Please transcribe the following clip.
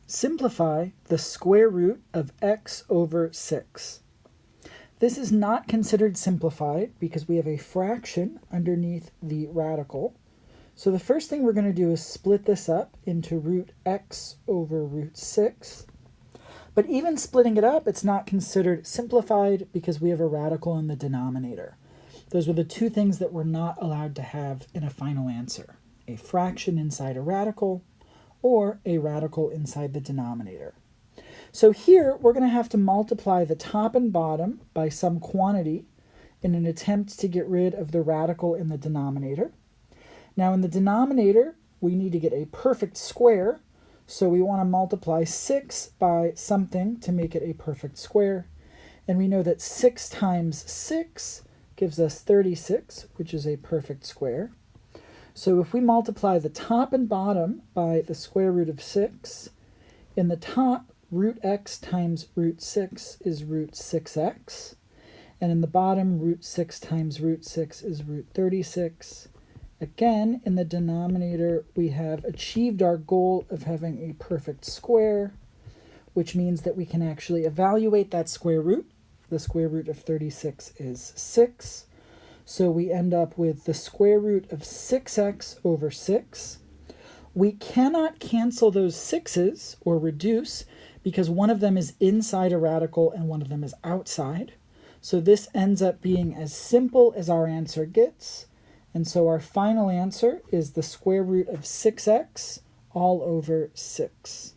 Simplify the square root of x over 6. This is not considered simplified because we have a fraction underneath the radical. So the first thing we're going to do is split this up into root x over root 6. But even splitting it up, it's not considered simplified because we have a radical in the denominator. Those were the two things that we're not allowed to have in a final answer: a fraction inside a radical or a radical inside the denominator. So here we're going to have to multiply the top and bottom by some quantity in an attempt to get rid of the radical in the denominator. Now in the denominator, we need to get a perfect square, so we want to multiply 6 by something to make it a perfect square. And we know that 6 times 6 gives us 36, which is a perfect square. So if we multiply the top and bottom by the square root of 6, in the top, root x times root 6 is root 6x. And in the bottom, root 6 times root 6 is root 36. Again, in the denominator, we have achieved our goal of having a perfect square, which means that we can actually evaluate that square root. The square root of 36 is 6. So we end up with the square root of 6x over 6. We cannot cancel those 6's or reduce because one of them is inside a radical and one of them is outside. So this ends up being as simple as our answer gets. And so our final answer is the square root of 6x all over 6.